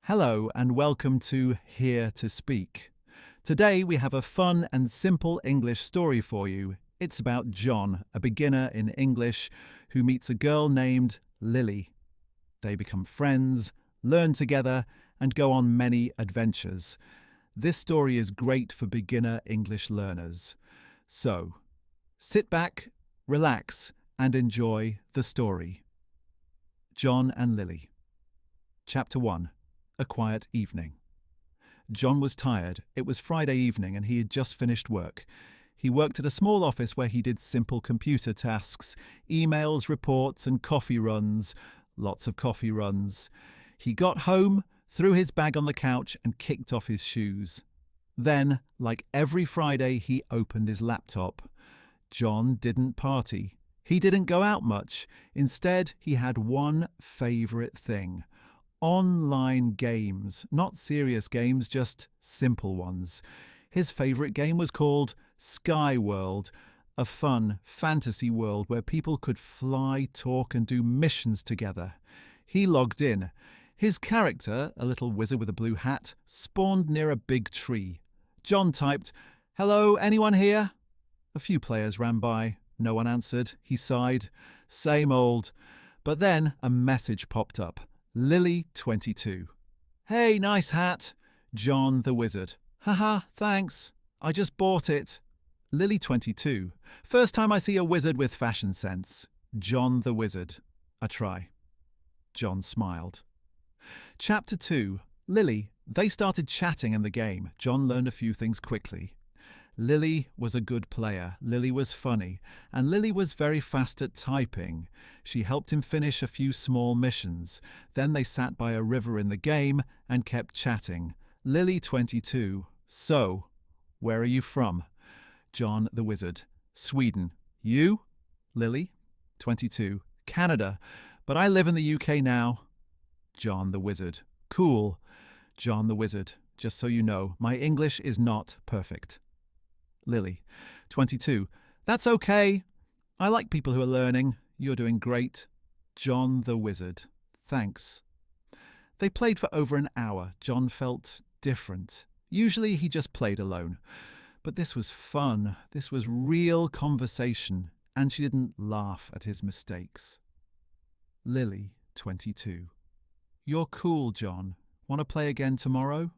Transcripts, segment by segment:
Hello and welcome to Here to Speak. Today we have a fun and simple English story for you. It's about John, a beginner in English, who meets a girl named Lily. They become friends, learn together, and go on many adventures. This story is great for beginner English learners. So, sit back, relax, and enjoy the story. John and Lily. Chapter 1. A quiet evening. John was tired. It was Friday evening and he had just finished work. He worked at a small office where he did simple computer tasks, emails, reports, and coffee runs. Lots of coffee runs. He got home, threw his bag on the couch, and kicked off his shoes. Then, like every Friday, he opened his laptop. John didn't party. He didn't go out much. Instead, he had one favourite thing. Online games, not serious games, just simple ones. His favourite game was called Sky World, a fun fantasy world where people could fly, talk and do missions together. He logged in. His character, a little wizard with a blue hat, spawned near a big tree. John typed, "Hello, anyone here?" A few players ran by. No one answered. He sighed. Same old. But then a message popped up. Lily, 22. "Hey, nice hat." John the wizard. "Haha, thanks. I just bought it." Lily, 22. "First time I see a wizard with fashion sense." John the wizard. "I try." John smiled. Chapter 2. Lily. They started chatting in the game. John learned a few things quickly. Lily was a good player, Lily was funny, and Lily was very fast at typing. She helped him finish a few small missions. Then they sat by a river in the game and kept chatting. Lily, 22. "So, where are you from?" John the wizard. "Sweden. You?" Lily, 22. "Canada, but I live in the UK now." John the wizard. "Cool." John the wizard. "Just so you know, my English is not perfect." Lily, 22. "That's okay. I like people who are learning. You're doing great." John the wizard. "Thanks." They played for over an hour. John felt different. Usually he just played alone. But this was fun. This was real conversation. And she didn't laugh at his mistakes. Lily, 22. "You're cool, John. Want to play again tomorrow?"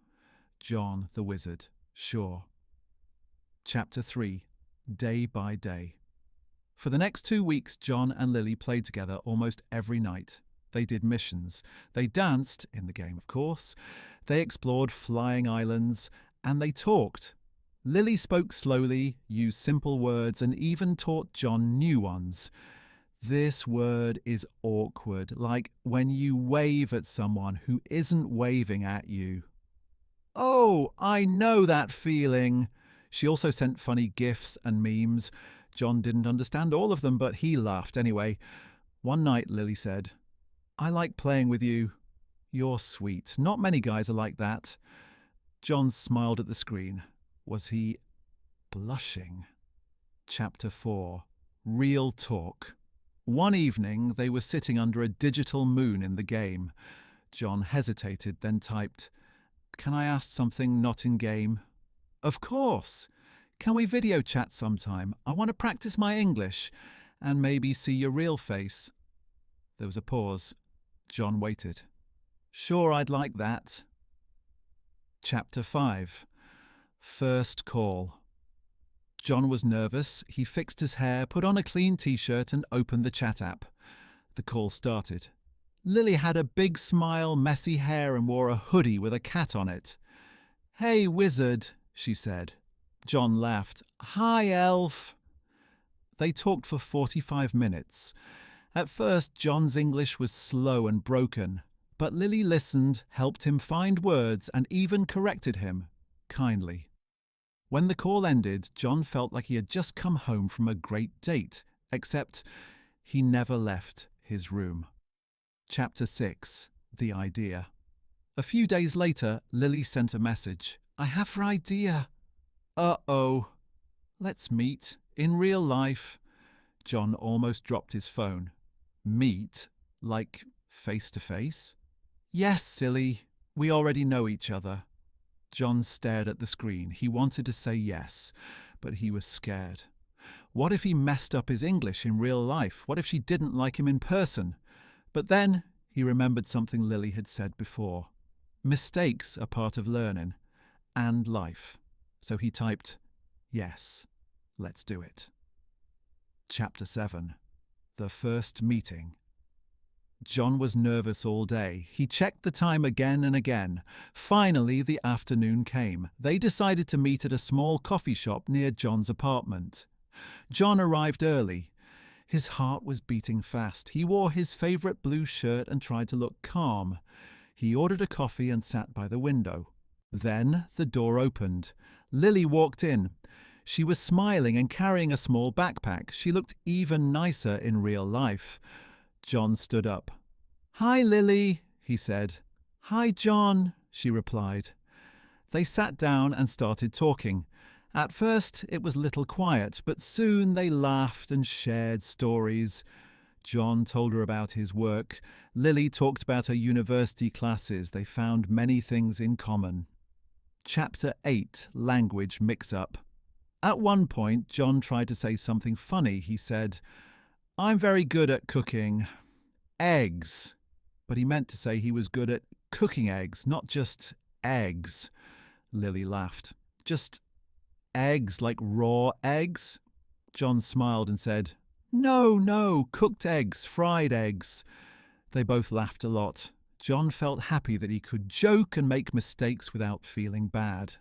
John the wizard. "Sure." Chapter 3. Day by Day. For the next 2 weeks, John and Lily played together almost every night. They did missions. They danced, in the game of course. They explored flying islands, and they talked. Lily spoke slowly, used simple words, and even taught John new ones. This word is awkward, like when you wave at someone who isn't waving at you. "Oh, I know that feeling." She also sent funny gifs and memes. John didn't understand all of them, but he laughed anyway. One night, Lily said, "I like playing with you. You're sweet. Not many guys are like that." John smiled at the screen. Was he blushing? Chapter 4. Real Talk. One evening, they were sitting under a digital moon in the game. John hesitated, then typed, "Can I ask something not in game?" "Of course. Can we video chat sometime? I want to practice my English and maybe see your real face." There was a pause. John waited. "Sure, I'd like that." Chapter 5. First Call. John was nervous. He fixed his hair, put on a clean t-shirt and opened the chat app. The call started. Lily had a big smile, messy hair and wore a hoodie with a cat on it. "Hey, wizard," she said. John laughed. "Hi, elf." They talked for 45 minutes. At first, John's English was slow and broken, but Lily listened, helped him find words, and even corrected him, kindly. When the call ended, John felt like he had just come home from a great date, except he never left his room. Chapter 6. The Idea. A few days later, Lily sent a message. "I have an idea." "Uh-oh." "Let's meet. In real life." John almost dropped his phone. "Meet? Like face to face?" "Yes, silly. We already know each other. John stared at the screen. He wanted to say yes, but he was scared. What if he messed up his English in real life? What if she didn't like him in person? But then he remembered something Lily had said before. Mistakes are part of learning and life. So he typed, yes, let's do it. Chapter 7. The First Meeting. John was nervous all day. He checked the time again and again. Finally, the afternoon came. They decided to meet at a small coffee shop near John's apartment. John arrived early. His heart was beating fast. He wore his favourite blue shirt and tried to look calm. He ordered a coffee and sat by the window. Then the door opened. Lily walked in. She was smiling and carrying a small backpack. She looked even nicer in real life. John stood up. "Hi, Lily," he said. "Hi, John," she replied. They sat down and started talking. At first it was a little quiet, but soon they laughed and shared stories. John told her about his work. Lily talked about her university classes. They found many things in common. Chapter 8. Language Mix-Up. At one point, John tried to say something funny. He said, "I'm very good at cooking eggs." But he meant to say he was good at cooking eggs, not just eggs. Lily laughed. "Just eggs, like raw eggs?" John smiled and said, No, cooked eggs, fried eggs." They both laughed a lot. John felt happy that he could joke and make mistakes without feeling bad.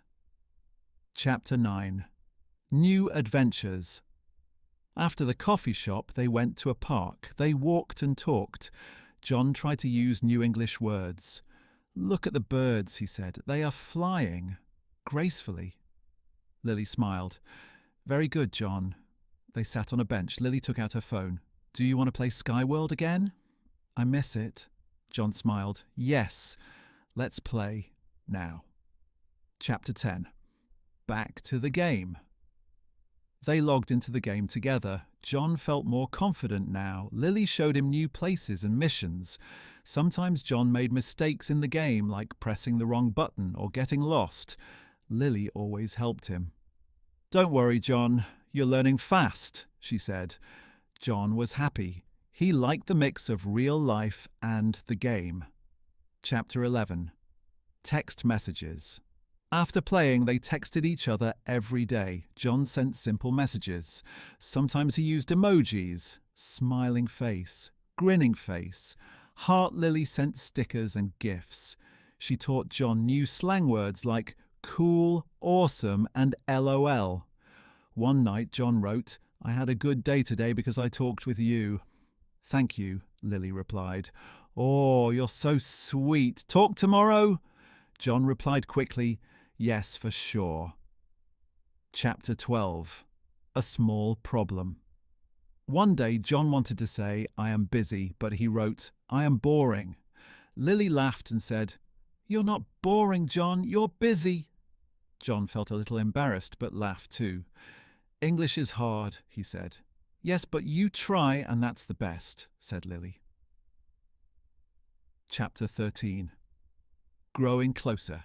Chapter 9. New Adventures. After the coffee shop, they went to a park. They walked and talked. John tried to use new English words. "Look at the birds," he said. "They are flying gracefully." Lily smiled. "Very good, John." They sat on a bench. Lily took out her phone. "Do you want to play Skyworld again?" "I miss it." John smiled. "Yes, let's play now." Chapter 10. Back to the game. They logged into the game together. John felt more confident now. Lily showed him new places and missions. Sometimes John made mistakes in the game, like pressing the wrong button or getting lost. Lily always helped him. "Don't worry, John. You're learning fast," she said. John was happy. He liked the mix of real life and the game. Chapter 11. Text messages. After playing, they texted each other every day. John sent simple messages. Sometimes he used emojis, smiling face, grinning face. Heart. Lily sent stickers and gifs. She taught John new slang words like cool, awesome, and LOL. One night, John wrote, "I had a good day today because I talked with you." "Thank you," Lily replied. "Oh, you're so sweet. Talk tomorrow?" John replied quickly, "Yes, for sure." Chapter 12. A Small Problem. One day, John wanted to say, "I am busy," but he wrote, "I am boring." Lily laughed and said, "You're not boring, John. You're busy." John felt a little embarrassed, but laughed too. "English is hard," he said. "Yes, but you try, and that's the best," said Lily. Chapter 13. Growing Closer.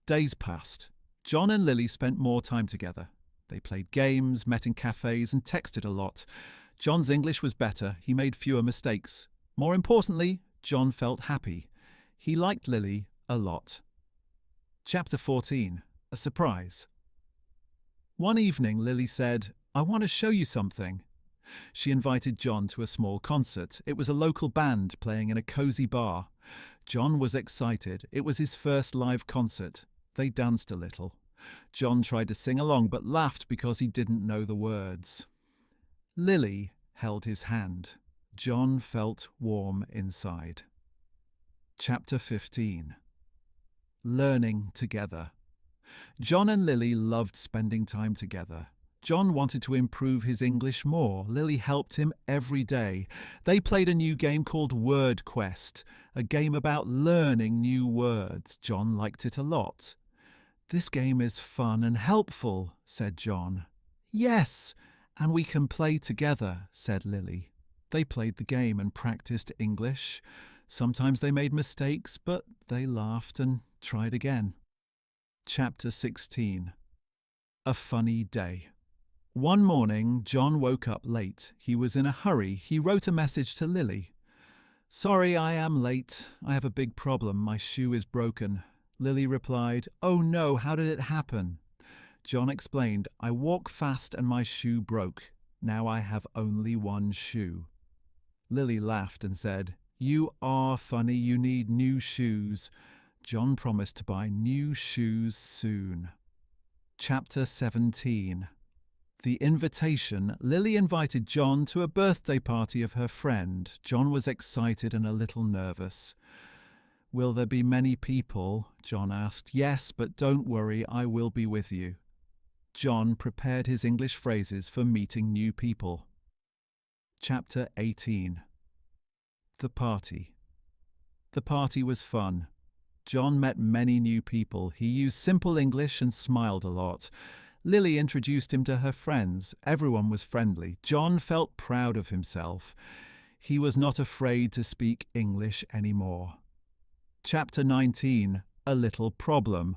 Days passed. John and Lily spent more time together. They played games, met in cafes, and texted a lot. John's English was better. He made fewer mistakes. More importantly, John felt happy. He liked Lily a lot. Chapter 14. A Surprise. One evening, Lily said, "I want to show you something." She invited John to a small concert. It was a local band playing in a cozy bar. John was excited. It was his first live concert. They danced a little. John tried to sing along but laughed because he didn't know the words. Lily held his hand. John felt warm inside. Chapter 15. Learning Together. John and Lily loved spending time together. John wanted to improve his English more. Lily helped him every day. They played a new game called Word Quest, a game about learning new words. John liked it a lot. "This game is fun and helpful," said John. "Yes, and we can play together," said Lily. They played the game and practiced English. Sometimes they made mistakes, but they laughed and tried again. Chapter 16. A funny day. One morning, John woke up late. He was in a hurry. He wrote a message to Lily. "Sorry, I am late. I have a big problem. My shoe is broken." Lily replied, "Oh no, how did it happen?" John explained, "I walk fast and my shoe broke. Now I have only one shoe." Lily laughed and said, "You are funny. You need new shoes." John promised to buy new shoes soon. Chapter 17. The invitation. Lily invited John to a birthday party of her friend. John was excited and a little nervous. "Will there be many people?" John asked. "Yes, but don't worry, I will be with you." John prepared his English phrases for meeting new people. Chapter 18. The party. The party was fun. John met many new people. He used simple English and smiled a lot. Lily introduced him to her friends. Everyone was friendly. John felt proud of himself. He was not afraid to speak English anymore. Chapter 19. A little problem.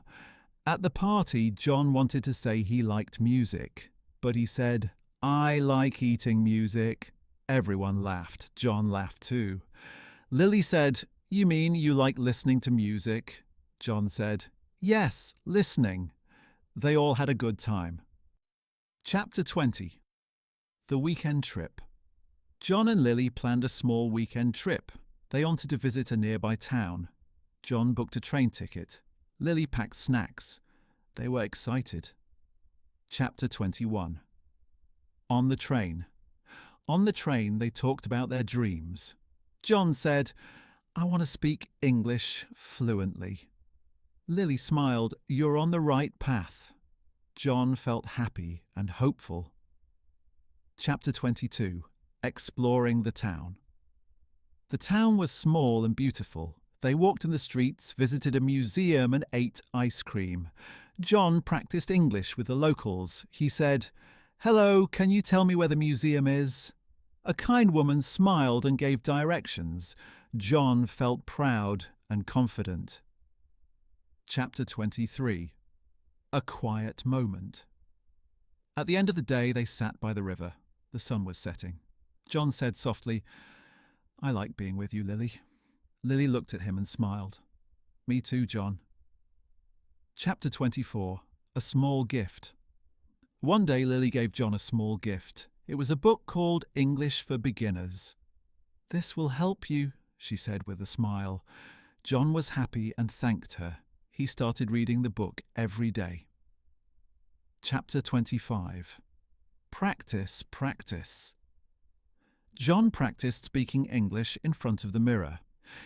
At the party, John wanted to say he liked music, but he said, "I like eating music." Everyone laughed. John laughed too. Lily said, "You mean you like listening to music?" John said, "Yes, listening." They all had a good time. Chapter 20. The weekend trip. John and Lily planned a small weekend trip. They wanted to visit a nearby town. John booked a train ticket. Lily packed snacks. They were excited. Chapter 21. On the train. On the train, they talked about their dreams. John said, "I want to speak English fluently." Lily smiled. "You're on the right path." John felt happy and hopeful. Chapter 22. Exploring the town. The town was small and beautiful. They walked in the streets, visited a museum and ate ice cream. John practiced English with the locals. He said, "Hello, can you tell me where the museum is?" A kind woman smiled and gave directions. John felt proud and confident. Chapter 23. A quiet moment. At the end of the day, they sat by the river. The sun was setting. John said softly, "I like being with you, Lily." Lily looked at him and smiled. "Me too, John." Chapter 24. A small gift. One day, Lily gave John a small gift. It was a book called English for Beginners. "This will help you," she said with a smile. John was happy and thanked her. He started reading the book every day. Chapter 25. Practice, practice. John practiced speaking English in front of the mirror.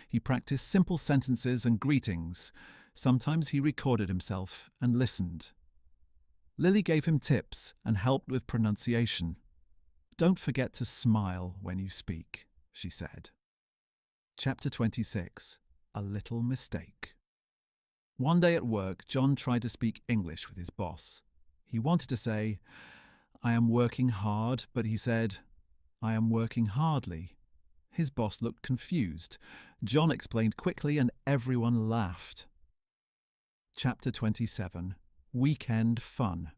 He practiced simple sentences and greetings. Sometimes he recorded himself and listened. Lily gave him tips and helped with pronunciation. "Don't forget to smile when you speak," she said. Chapter 26. A little mistake. One day at work, John tried to speak English with his boss. He wanted to say, "I am working hard," but he said, "I am working hardly." His boss looked confused. John explained quickly and everyone laughed. Chapter 27. Weekend fun.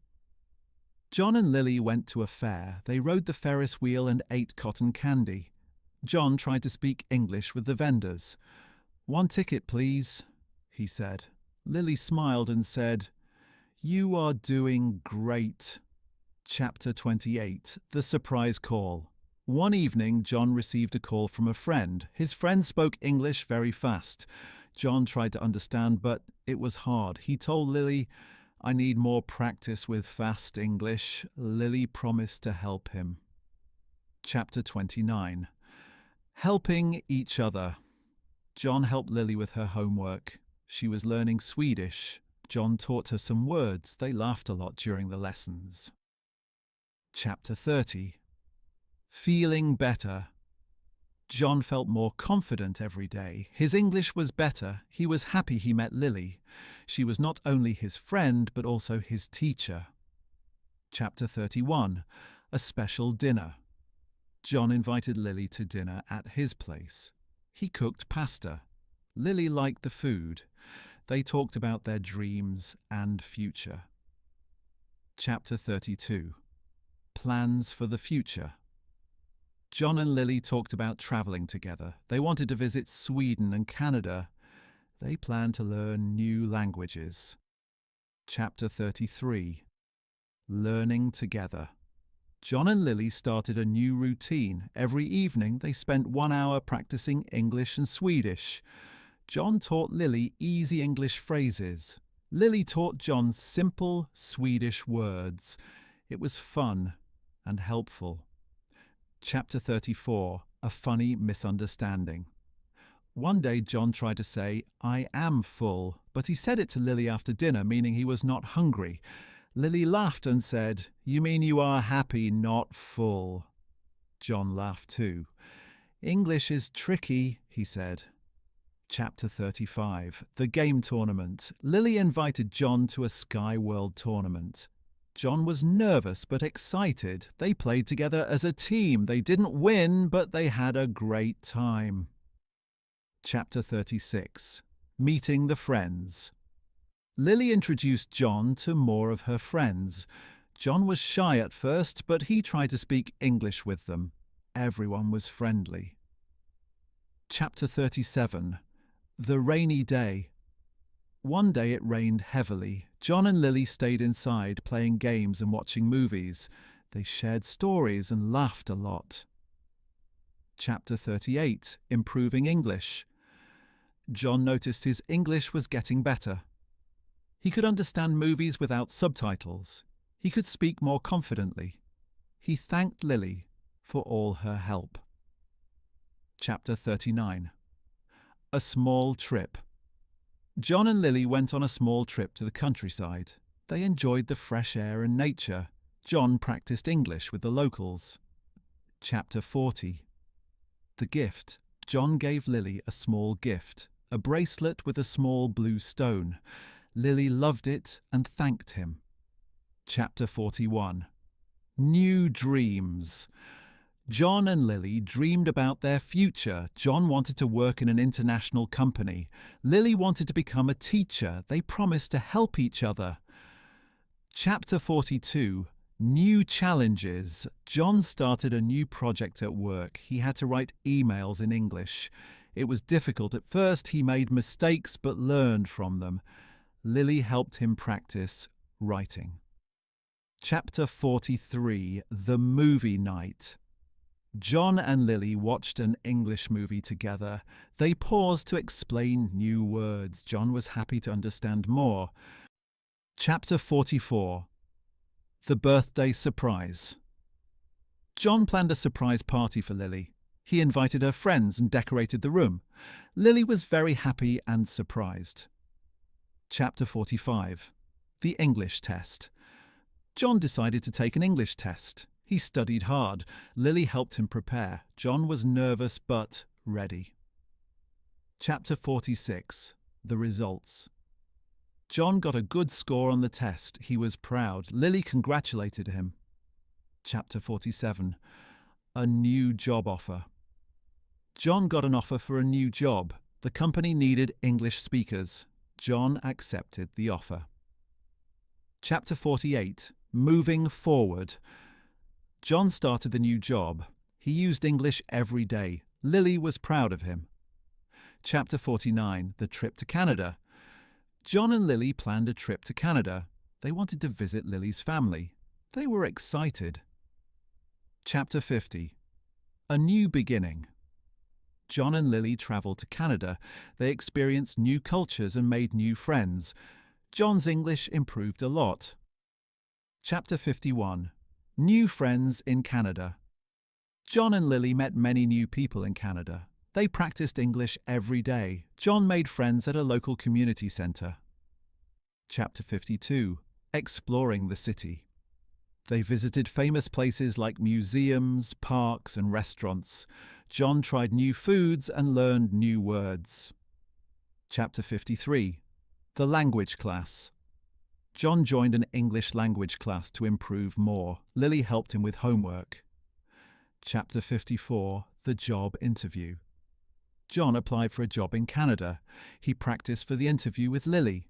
John and Lily went to a fair. They rode the Ferris wheel and ate cotton candy. John tried to speak English with the vendors. "One ticket, please," he said. Lily smiled and said, "You are doing great." Chapter 28. The surprise call. One evening, John received a call from a friend. His friend spoke English very fast. John tried to understand, but it was hard. He told Lily, "I need more practice with fast English." Lily promised to help him. Chapter 29. Helping each other. John helped Lily with her homework. She was learning Swedish. John taught her some words. They laughed a lot during the lessons. Chapter 30. Feeling better. John felt more confident every day. His English was better. He was happy he met Lily. She was not only his friend, but also his teacher. Chapter 31. A special dinner. John invited Lily to dinner at his place. He cooked pasta. Lily liked the food. They talked about their dreams and future. Chapter 32. Plans for the future. John and Lily talked about travelling together. They wanted to visit Sweden and Canada. They planned to learn new languages. Chapter 33. Learning together. John and Lily started a new routine. Every evening they spent 1 hour practicing English and Swedish. John taught Lily easy English phrases. Lily taught John simple Swedish words. It was fun and helpful. Chapter 34. A funny misunderstanding. One day John tried to say, "I am full," but he said it to Lily after dinner, meaning he was not hungry. Lily laughed and said, "You mean you are happy, not full?" John laughed too. "English is tricky," he said. Chapter 35. The game tournament. Lily invited John to a Sky World tournament. John was nervous but excited. They played together as a team. They didn't win, but they had a great time. Chapter 36. Meeting the friends. Lily introduced John to more of her friends. John was shy at first, but he tried to speak English with them. Everyone was friendly. Chapter 37. The rainy day. One day it rained heavily. John and Lily stayed inside, playing games and watching movies. They shared stories and laughed a lot. Chapter 38. Improving English. John noticed his English was getting better. He could understand movies without subtitles. He could speak more confidently. He thanked Lily for all her help. Chapter 39. A small trip. John and Lily went on a small trip to the countryside. They enjoyed the fresh air and nature. John practiced English with the locals. Chapter 40. The gift. John gave Lily a small gift, a bracelet with a small blue stone. Lily loved it and thanked him. Chapter 41. New dreams. John and Lily dreamed about their future. John wanted to work in an international company. Lily wanted to become a teacher. They promised to help each other. Chapter 42. New challenges. John started a new project at work. He had to write emails in English. It was difficult at first. He made mistakes but learned from them. Lily helped him practice writing. Chapter 43. The movie night. John and Lily watched an English movie together. They paused to explain new words. John was happy to understand more. Chapter 44. The birthday surprise. John planned a surprise party for Lily. He invited her friends and decorated the room. Lily was very happy and surprised. Chapter 45. The English test. John decided to take an English test. He studied hard. Lily helped him prepare. John was nervous but ready. Chapter 46. The results. John got a good score on the test. He was proud. Lily congratulated him. Chapter 47. A new job offer. John got an offer for a new job. The company needed English speakers. John accepted the offer. Chapter 48. Moving forward. John started the new job. He used English every day. Lily was proud of him. Chapter 49. The trip to Canada. John and Lily planned a trip to Canada. They wanted to visit Lily's family. They were excited. Chapter 50. A new beginning. John and Lily travelled to Canada. They experienced new cultures and made new friends. John's English improved a lot. Chapter 51. New friends in Canada. John and Lily met many new people in Canada. They practiced English every day. John made friends at a local community centre. Chapter 52. Exploring the city. They visited famous places like museums, parks and restaurants. John tried new foods and learned new words. Chapter 53. The language class. John joined an English language class to improve more. Lily helped him with homework. Chapter 54. The job interview. John applied for a job in Canada. He practiced for the interview with Lily.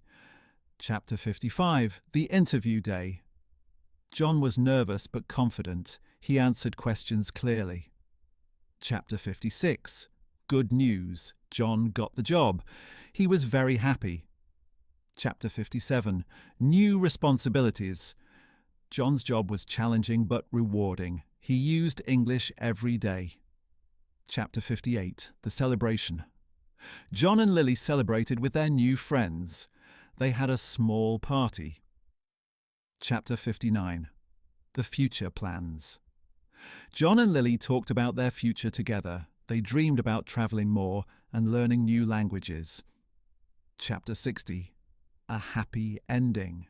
Chapter 55. The interview day. John was nervous but confident. He answered questions clearly. Chapter 56. Good news. John got the job. He was very happy. Chapter 57. New responsibilities. John's job was challenging but rewarding. He used English every day. Chapter 58. The celebration. John and Lily celebrated with their new friends. They had a small party. Chapter 59. The future plans. John and Lily talked about their future together. They dreamed about travelling more and learning new languages. Chapter 60. A happy ending.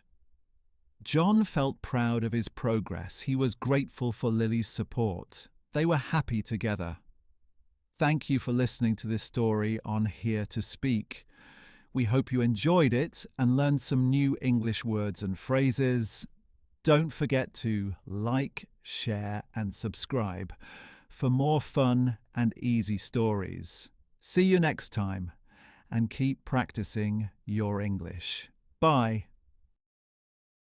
John felt proud of his progress. He was grateful for Lily's support. They were happy together. Thank you for listening to this story on Here to Speak. We hope you enjoyed it and learned some new English words and phrases. Don't forget to like, share and subscribe for more fun and easy stories. See you next time and keep practicing your English. Bye.